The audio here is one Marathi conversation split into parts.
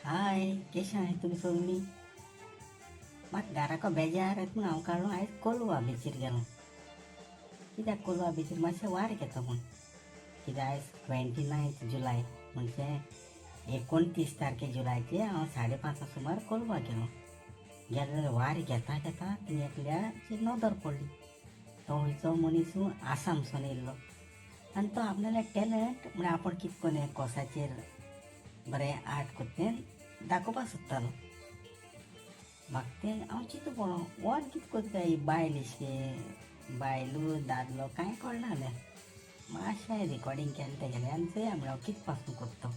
हाय, केशें आहाय तुमी सगळीं? म्हाका घराको बेजार येता म्हूण हांव काडलो आयज कोलवा बिचीर गेलो. कित्याक कोलवा बिचीर मातशें वारें घेता म्हूण. कित्याक आयज 29 जुलय म्हणजे 29 तारखे जुलयाचे हांव 5:30 सुमार कोलवा गेलो. गेलो जाल्यार वारें घेता घेता थिंगा एकल्याची नदर पडली. तो वयचो मनीस आसामसून येयल्लो आनी तो आपणालें टॅलंट म्हळ्यार आपूण कितें करून हें कोसाचेर बरें आर्ट कोत्ता तें दाखोवपाक सोदतालो. म्हाका तें हांव चिंतूं पडलो हो कितें कोत्ता ही बायल इशकें बायलू दादलो कांय कळना जालें. मातशें रिकॉर्डिंग केलें तेगेलें आनी चोया म्हळ्यार कितें पासून कोत्ता तो.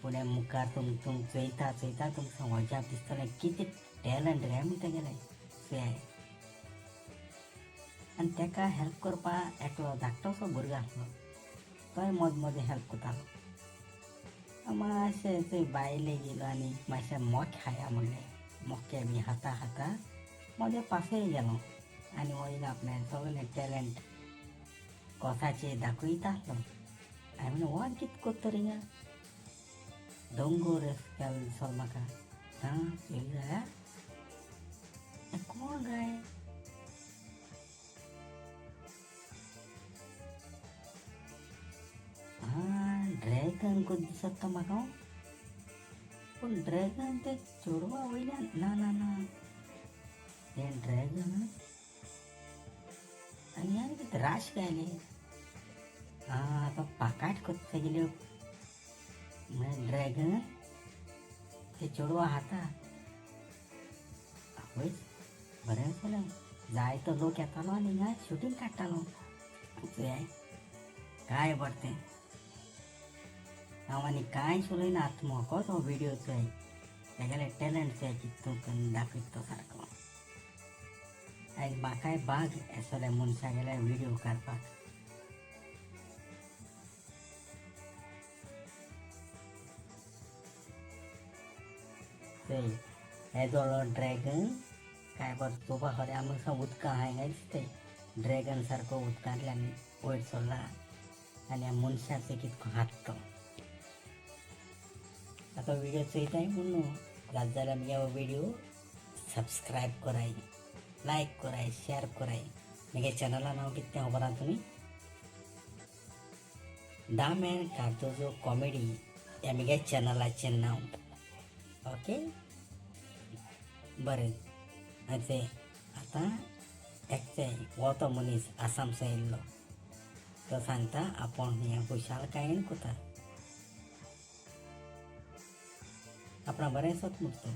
फुडें मुखार तुमकां चोयता चोयता तुमकां अजाप दिसतलें कितें टॅलंट काय म्हूण तेगेलें चोयाय. आनी तेका हेल्प करपाक एकलो धाकटोसो भुरगो आसलो. तोय मोदें मोदें हेल्प कोत्तालो. मातशें थंय बायलेक गेलो आनी मातशें मोके खाया म्हणलें. मोके बी खाता खाता मोदें पासय गेलो आनी हो येयलो आपणें सगळें टॅलंट कोसाचेर दाखयता आसलो. हांवें म्हणलें हो कितें कोत्ता रे हिंगा दोंगूर केलो दिसलो म्हाका. पळयलें जाल्यार हें कोण गाय ड्रॅगन कोण दिसता तो म्हाका. पूण ड्रॅगन तें चेडवा वयल्यान ना ना ना हें ड्रॅगन आनी आनी कितें राश गायलें. तो पाकाट कोत्ता तेगेल्यो म्हळ्यार ड्रॅगन ते चेडवा खाता. आवयच बरें जालें. जायतो लोक येतालो आनी हिंगा शुटींग काडटालो. चोयाय काय बरें हांव आनी कांयच उलयना आतां मोकोच हो विडियो चोय. तेगेलें टॅलंट चोय कितें करून दाखयता तो सारको. आयज म्हाकाय भाग एसोल्या मनशा गेल्यार विडियो काडपाक. चोय येदो व्हडलो ड्रॅगन काय बरें चोवपा खरें आमकां उदका आहा हिंगा दिसताय. ड्रॅगन सारको उदकांतल्यान वयर सरला आनी ह्या मनशाचो कितें करून खाता तो. आतां विडियो चोयताय म्हूण न्हू जाता जाल्यार म्हगे हो विडियो सबस्क्रायब कराय, लायक कराय, शेअर कराय. म्हगे चॅनला नांव कितें तें खबर आहा तुमी? दामन कार्दोजो कॉमेडी हें म्हगे चॅनलाचें नांव. ओके बरें चोय आतां एकचोय हो तो मनीस आसामसून येयल्लो तो सांगता आपूण हें खुशालकायेन कोता. आपणा बरें सोत म्हणटा तो.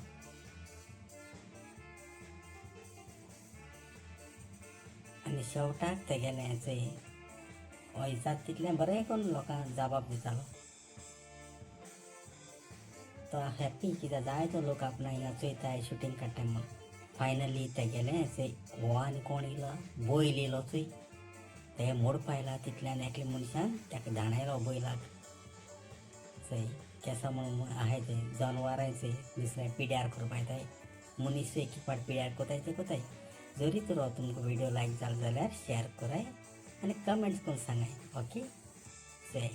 आनी शेवटाक तेगेलें चोय हो जाता तितलें बरें करून लोकांक जबाब दितालो. तो हॅप्पी कित्याक जायतो लोक आपणा हिंगा चोयताय शुटींग काडटाय म्हूण. फायनली तेगेलें चोय हो आनी कोण येयलो बैल येयलो चोय. तें मोडपा आयला तितल्यान एकल्या मनशान तेका धांडायलो बैलाक. चोय केंसा म्हूण आहाय ते जनवरांय चोय दुसऱ्या पिड्यार करपा येताय. मनीसूय कितें पाट पिड्यार कोताय ते कोताय. जरी तर हो तुमकां विडियो लायक जालो जाल्यार शेअर कराय आनी कमेंट्स करून सांगाय. ओके चोय.